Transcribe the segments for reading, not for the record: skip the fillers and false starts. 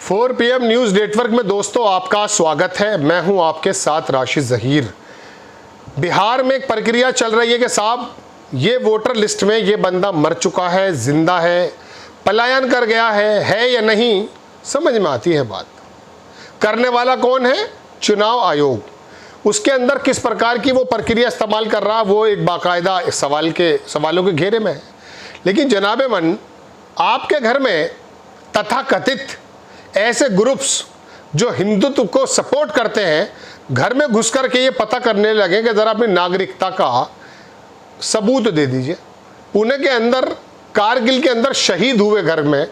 4 PM news network में दोस्तों आपका स्वागत है। मैं हूं आपके साथ राशिद ज़हीर। बिहार में एक प्रक्रिया चल रही है कि साहब ये वोटर लिस्ट में ये बंदा मर चुका है, जिंदा है, पलायन कर गया है या नहीं, समझ में आती है बात। करने वाला कौन है? चुनाव आयोग। उसके अंदर किस प्रकार की वो प्रक्रिया इस्तेमाल कर रहा, वो एक बाकायदा सवालों के घेरे में है। लेकिन जनाबे मन, आपके घर में तथाकथित ऐसे ग्रुप्स जो हिंदुत्व को सपोर्ट करते हैं, घर में घुस करके ये पता करने लगे कि ज़रा अपनी नागरिकता का सबूत दे दीजिए। पुणे के अंदर, कारगिल के अंदर शहीद हुए घर में,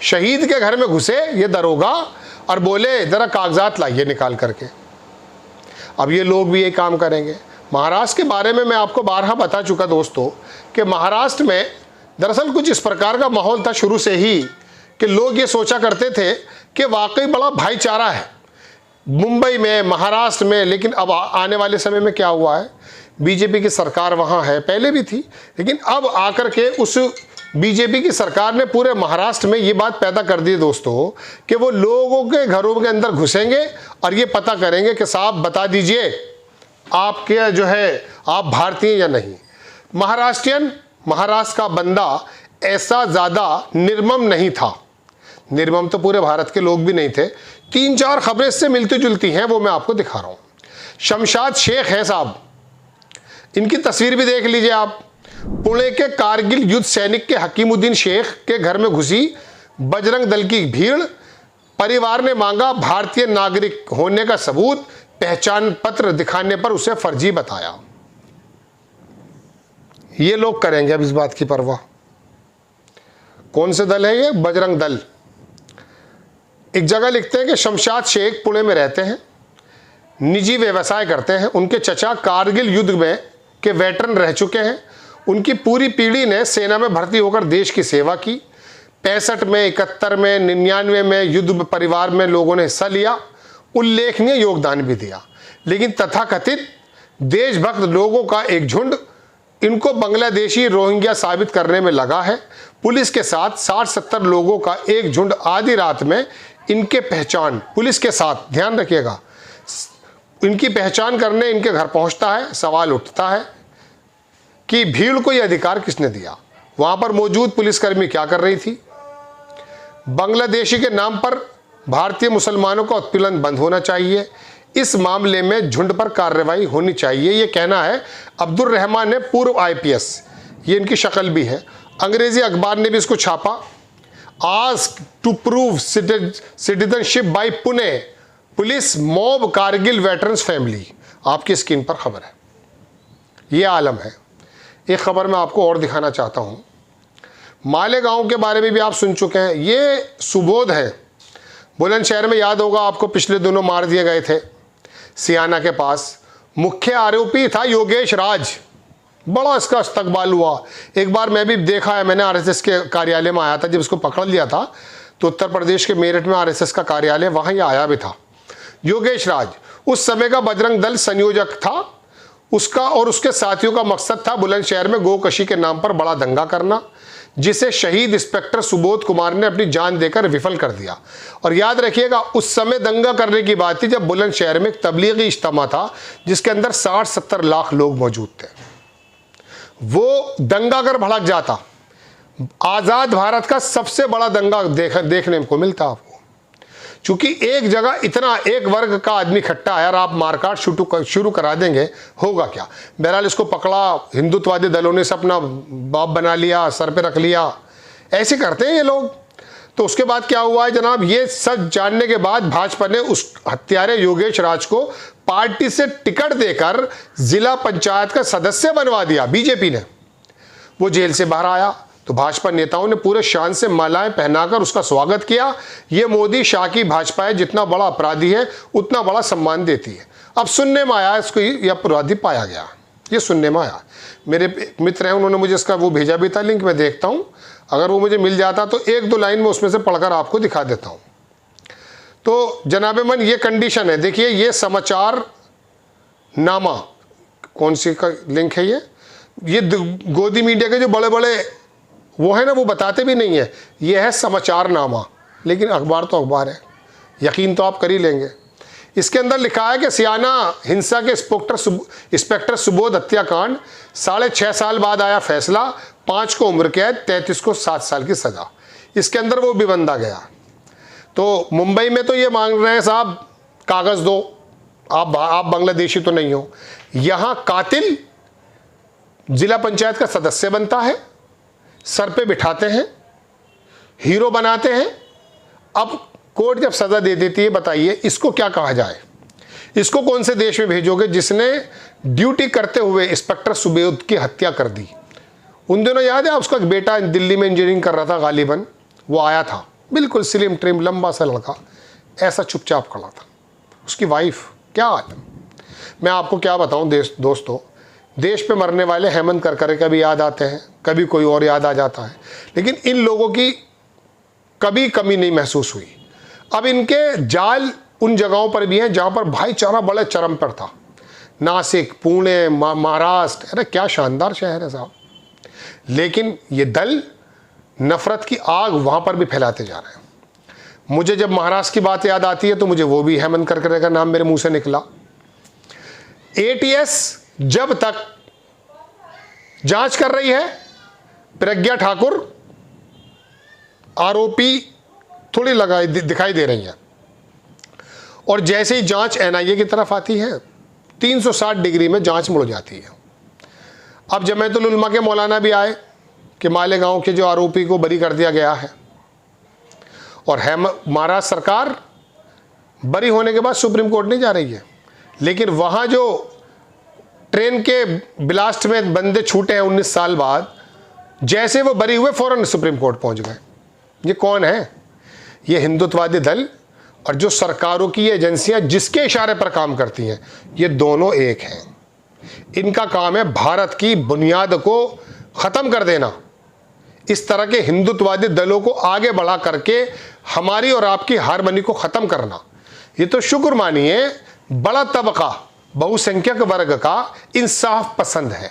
शहीद के घर में घुसे ये दरोगा और बोले ज़रा कागजात लाइए निकाल करके। अब ये लोग भी ये काम करेंगे। महाराष्ट्र के बारे में मैं आपको बारहा बता चुका दोस्तों कि महाराष्ट्र में दरअसल कुछ इस प्रकार का माहौल था शुरू से ही कि लोग ये सोचा करते थे कि वाकई बड़ा भाईचारा है मुंबई में, महाराष्ट्र में। लेकिन अब आने वाले समय में क्या हुआ है, बीजेपी की सरकार वहाँ है, पहले भी थी, लेकिन अब आकर के उस बीजेपी की सरकार ने पूरे महाराष्ट्र में ये बात पैदा कर दी दोस्तों कि वो लोगों के घरों के अंदर घुसेंगे और ये पता करेंगे कि साहब बता दीजिए आपके जो है आप भारतीय या नहीं। महाराष्ट्र का बंदा ऐसा ज़्यादा निर्मम नहीं था। निर्मम तो पूरे भारत के लोग भी नहीं थे। 3-4 खबरें इससे मिलती जुलती हैं, वो मैं आपको दिखा रहा हूँ। शमशाद शेख है साहब, इनकी तस्वीर भी देख लीजिए आप। पुणे के कारगिल युद्ध सैनिक के हकीमुद्दीन शेख के घर में घुसी बजरंग दल की भीड़। परिवार ने मांगा भारतीय नागरिक होने का सबूत, पहचान पत्र दिखाने पर उसे फर्जी बताया। ये लोग करेंगे अब इस बात की परवाह। कौन से दल है ये? बजरंग दल। एक जगह लिखते हैं कि शमशाद शेख पुणे में रहते हैं, निजी व्यवसाय करते हैं। उनके चचा कारगिल युद्ध में के वेटरन रह चुके हैं। उनकी पूरी पीढ़ी ने सेना में भर्ती होकर देश की सेवा की। 65 में, 71 में, 99 में युद्ध परिवार में लोगों ने हिस्सा लिया, उल्लेखनीय योगदान भी दिया। लेकिन तथाकथित देशभक्त लोगों का एक झुंड इनको बांग्लादेशी रोहिंग्या साबित करने में लगा है। पुलिस के साथ 60-70 लोगों का एक झुंड आधी रात में इनके पहचान, पुलिस के साथ, ध्यान रखिएगा, इनकी पहचान करने इनके घर पहुंचता है। सवाल उठता है कि भीड़ को यह अधिकार किसने दिया? वहां पर मौजूद पुलिसकर्मी क्या कर रही थी? बांग्लादेशी के नाम पर भारतीय मुसलमानों का उत्पीड़न बंद होना चाहिए। इस मामले में झुंड पर कार्रवाई होनी चाहिए, ये कहना है अब्दुल रहमान ने, पूर्व IPS। ये इनकी शक्ल भी है। अंग्रेजी अखबार ने भी इसको छापा। Ask to prove citizenship by Pune police mob Kargil veterans family. आपकी स्क्रीन पर खबर है, ये आलम है। एक खबर मैं आपको और दिखाना चाहता हूँ। मालेगांव के बारे में भी आप सुन चुके हैं। ये सुबोध है, बुलंदशहर में, याद होगा आपको, पिछले दिनों मार दिए गए थे सियाना के पास। मुख्य आरोपी था योगेश राज। बड़ा इसका इस्तकबाल हुआ। एक बार मैं भी देखा है, मैंने RSS के कार्यालय में आया था जब इसको पकड़ लिया था, तो उत्तर प्रदेश के मेरठ में RSS का कार्यालय, वहाँ ये आया भी था। योगेश राज उस समय का बजरंग दल संयोजक था। उसका और उसके साथियों का मकसद था बुलंदशहर में गोकशी के नाम पर बड़ा दंगा करना, जिसे शहीद इंस्पेक्टर सुबोध कुमार ने अपनी जान देकर विफल कर दिया। और याद रखिएगा, उस समय दंगा करने की बात थी जब बुलंदशहर में एक तबलीगी इज्तिमा था जिसके अंदर 60-70 लाख लोग मौजूद थे। वो दंगा कर भड़क जाता। आज़ाद भारत का सबसे बड़ा दंगा देखने को मिलता आपको, क्योंकि एक जगह इतना एक वर्ग का आदमी इकट्ठा है और आप मारकाट शुरू करा देंगे, होगा क्या? बहरहाल इसको पकड़ा, हिंदुत्ववादी दलों ने अपना बाप बना लिया, सर पे रख लिया। ऐसे करते हैं ये लोग। तो उसके बाद क्या हुआ है जनाब, ये सब जानने के बाद भाजपा ने उस हत्यारे योगेश राज को पार्टी से टिकट देकर जिला पंचायत का सदस्य बनवा दिया बीजेपी ने। वो जेल से बाहर आया तो भाजपा नेताओं ने पूरे शान से मालाएं पहनाकर उसका स्वागत किया। ये मोदी शाह की भाजपा है, जितना बड़ा अपराधी है उतना बड़ा सम्मान देती है। अब सुनने में आया इसको ये अपराधी पाया गया, ये सुनने में आया। मेरे मित्र हैं, उन्होंने मुझे इसका वो भेजा भी था लिंक, मैं देखता हूँ। अगर वो मुझे मिल जाता तो 1-2 लाइन में उसमें से पढ़कर आपको दिखा देता हूँ। तो जनाबे मन, ये कंडीशन है, देखिए ये समाचार नामा, कौन सी का लिंक है ये गोदी मीडिया के जो बड़े बड़े वो है ना, वो बताते भी नहीं है। ये है समाचार नामा, लेकिन अखबार तो अखबार है। यकीन तो आप कर ही लेंगे। इसके अंदर लिखा है कि सियाना हिंसा के इंस्पेक्टर सुबोध हत्याकांड 6.5 साल बाद आया फैसला, 5 को उम्र कैद, 33 को 7 साल की सजा। इसके अंदर वो भी बंदा गया। तो मुंबई में तो ये मांग रहे हैं साहब कागज दो, आप बांग्लादेशी तो नहीं हो। यहां कातिल जिला पंचायत का सदस्य बनता है, सर पे बिठाते हैं, हीरो बनाते हैं। अब कोर्ट जब सजा दे देती है, बताइए इसको क्या कहा जाए? इसको कौन से देश में भेजोगे जिसने ड्यूटी करते हुए इंस्पेक्टर सुबोध की हत्या कर दी? उन दिनों याद है उसका बेटा दिल्ली में इंजीनियरिंग कर रहा था, गालिबन वो आया था, बिल्कुल स्लिम ट्रिम लंबा सा लड़का, ऐसा चुपचाप खड़ा था। उसकी वाइफ, क्या आलम। मैं आपको क्या बताऊं दोस्तों, देश पे मरने वाले हेमंत करकरे कभी याद आते हैं, कभी कोई और याद आ जाता है, लेकिन इन लोगों की कभी कमी नहीं महसूस हुई। अब इनके जाल उन जगहों पर भी हैं जहां पर भाईचारा बड़े चरम पर था। नासिक, पुणे, महाराष्ट्र, अरे क्या शानदार शहर है साहब। लेकिन ये दल नफरत की आग वहां पर भी फैलाते जा रहे हैं। मुझे जब महाराष्ट्र की बात याद आती है तो मुझे वो भी हेमंत करकरे का नाम मेरे मुंह से निकला। एटीएस जब तक जांच कर रही है, प्रज्ञा ठाकुर आरोपी थोड़ी दिखाई दे रही है, और जैसे ही जांच एनआईए की तरफ आती है 360 डिग्री में जांच मुड़ जाती है। अब जमायतुल उलमा के मौलाना भी आए कि मालेगांव के जो आरोपी को बरी कर दिया गया है, और महाराष्ट्र सरकार बरी होने के बाद सुप्रीम कोर्ट नहीं जा रही है, लेकिन वहां जो ट्रेन के ब्लास्ट में बंदे छूटे हैं 19 साल बाद, जैसे वो बरी हुए फौरन सुप्रीम कोर्ट पहुंच गए। ये कौन है? ये हिंदुत्ववादी दल और जो सरकारों की एजेंसियां जिसके इशारे पर काम करती हैं, ये दोनों एक हैं। इनका काम है भारत की बुनियाद को ख़त्म कर देना। इस तरह के हिंदुत्ववादी दलों को आगे बढ़ा करके हमारी और आपकी हारमनी को ख़त्म करना। ये तो शुक्र मानिए बड़ा तबका, बहुसंख्यक वर्ग का इंसाफ पसंद है,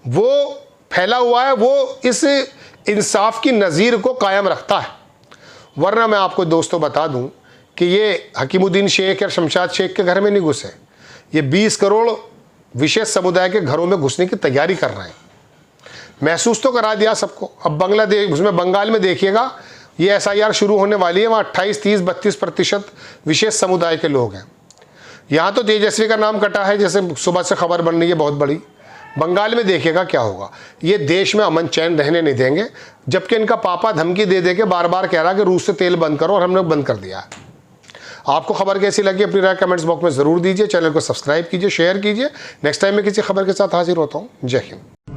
वो फैला हुआ है, वो इस इंसाफ की नज़ीर को कायम रखता है। वरना मैं आपको दोस्तों बता दूं कि ये हकीमुद्दीन शेख या शमशाद शेख के घर में नहीं घुसे, ये 20 करोड़ विशेष समुदाय के घरों में घुसने की तैयारी कर रहे हैं। महसूस तो करा दिया सबको। अब बांग्लादेश, उसमें बंगाल में देखिएगा, ये एसआईआर शुरू होने वाली है, वहाँ 28, 30, 32% विशेष समुदाय के लोग हैं। यहाँ तो तेजस्वी का नाम कटा है, जैसे सुबह से खबर बन रही है बहुत बड़ी। बंगाल में देखिएगा क्या होगा। ये देश में अमन चैन रहने नहीं देंगे, जबकि इनका पापा धमकी दे दे के बार बार कह रहा कि रूस से तेल बंद करो, और हमने बंद कर दिया है। आपको खबर कैसी लगी अपनी राय कमेंट्स बॉक्स में ज़रूर दीजिए। चैनल को सब्सक्राइब कीजिए, शेयर कीजिए। नेक्स्ट टाइम मैं किसी खबर के साथ हाजिर होता हूँ। जय हिंद।